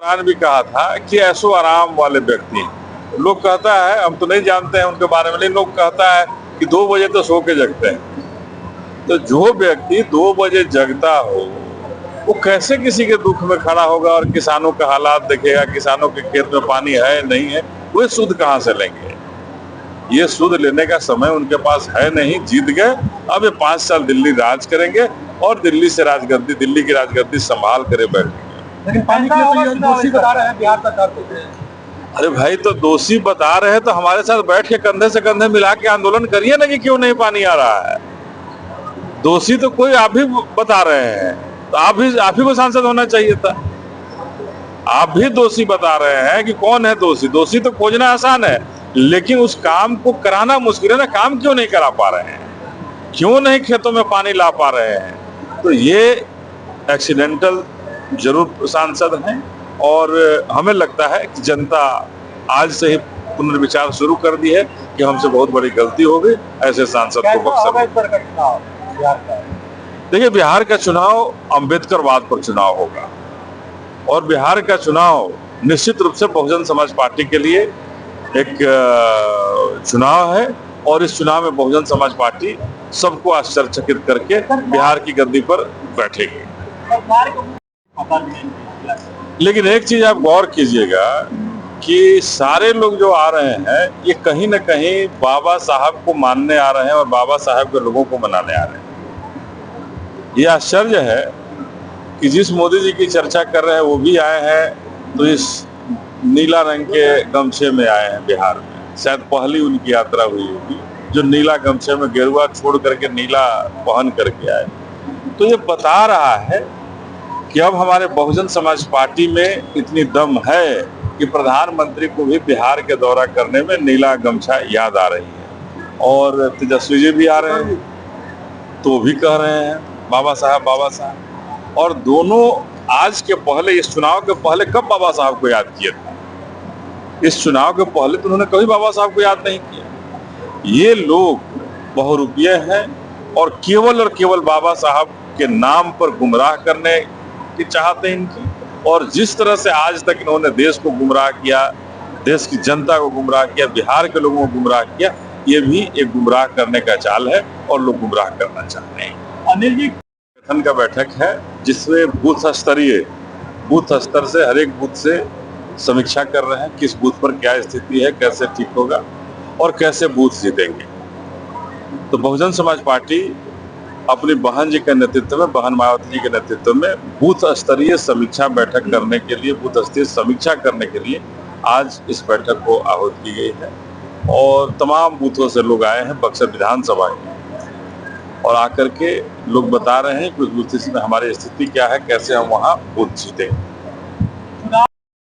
दौरान भी कहा था कि ऐशो आराम वाले व्यक्ति हैं। लोग कहता है, हम तो नहीं जानते हैं उनके बारे में, लेकिन लोग कहता है कि 2 बजे तो सो के जगते हैं। तो जो व्यक्ति 2 बजे जगता हो वो कैसे किसी के दुख में खड़ा होगा और किसानों का हालात देखेगा, किसानों के खेत में पानी है नहीं है, वे सुध कहां से लेंगे? ये सुध लेने का समय उनके पास है नहीं, जीत गए। अब ये 5 साल दिल्ली राज करेंगे और दिल्ली की राजगद्दी संभाल करे बैठेंगे। लेकिन पानी के लिए तो ये दोषी बता रहे हैं बिहार सरकार को। अरे भाई, तो दोषी बता रहे हैं तो हमारे साथ बैठ के कंधे से कंधे मिला के आंदोलन करिए ना कि क्यों नहीं पानी आ रहा है। दोषी तो कोई आप भी बता रहे हैं, तो आप ही को सांसद होना चाहिए था। आप भी दोषी बता रहे हैं कि कौन है दोषी। दोषी तो खोजना आसान है, लेकिन उस काम को कराना मुश्किल है ना। काम क्यों नहीं करा पा रहे हैं, क्यों नहीं खेतों में पानी ला पा रहे हैं? तो ये एक्सीडेंटल जरूर सांसद हैं और हमें लगता है कि जनता आज से ही पुनर्विचार शुरू कर दी है कि हमसे बहुत बड़ी गलती हो गई, ऐसे सांसद को बख्शा। देखिए, बिहार का चुनाव अम्बेडकरवाद पर चुनाव होगा और बिहार का चुनाव निश्चित रूप से बहुजन समाज पार्टी के लिए एक चुनाव है और इस चुनाव में बहुजन समाज पार्टी सबको आश्चर्यचकित करके बिहार की गद्दी पर बैठेगी। लेकिन एक चीज आप गौर कीजिएगा कि सारे लोग जो आ रहे हैं ये कहीं ना कहीं बाबा साहब को मानने आ रहे हैं और बाबा साहब के लोगों को मनाने आ रहे हैं। ये आश्चर्य है कि जिस मोदी जी की चर्चा कर रहे हैं वो भी आए हैं तो इस नीला रंग के गमछे में आए हैं बिहार में। शायद पहली उनकी यात्रा हुई होगी जो नीला गमछे में गेरुआ छोड़ करके नीला पहन करके आए। तो ये बता रहा है कि अब हमारे बहुजन समाज पार्टी में इतनी दम है कि प्रधानमंत्री को भी बिहार के दौरा करने में नीला गमछा याद आ रही है। और तेजस्वी जी भी आ रहे हैं तो भी कह रहे हैं बाबा साहब बाबा साहब। और दोनों आज के पहले, इस चुनाव के पहले कब बाबा साहब को याद किए थे? इस चुनाव के पहले तो उन्होंने कभी बाबा साहब को याद नहीं किया। ये लोग बहुरूपिये हैं और केवल बाबा साहब के नाम पर गुमराह करने की चाहते हैं इनकी। और जिस तरह से आज तक इन्होंने देश को गुमराह किया, देश की जनता को गुमराह किया, बिहार के लोगों को गुमराह किया, ये भी एक गुमराह करने का चाल है और लोग गुमराह करना चाहते हैं। अनिल जी, संगठन का बैठक है जिसमें बूथ स्तर से हर एक बूथ से समीक्षा कर रहे हैं किस बूथ पर क्या स्थिति है, कैसे ठीक होगा और कैसे बूथ जीतेंगे। तो बहुजन समाज पार्टी अपनी बहन जी के नेतृत्व में, बहन मायावती जी के नेतृत्व में बूथ स्तरीय समीक्षा बैठक करने के लिए, बूथ स्तरीय समीक्षा करने के लिए आज इस बैठक को आहूत की गई है। और तमाम बूथों से लोग आए हैं बक्सर विधानसभा में और आकर के लोग बता रहे हैं कि उस बूथ में हमारी स्थिति क्या है, कैसे हम वहाँ बूथ जीतेंगे।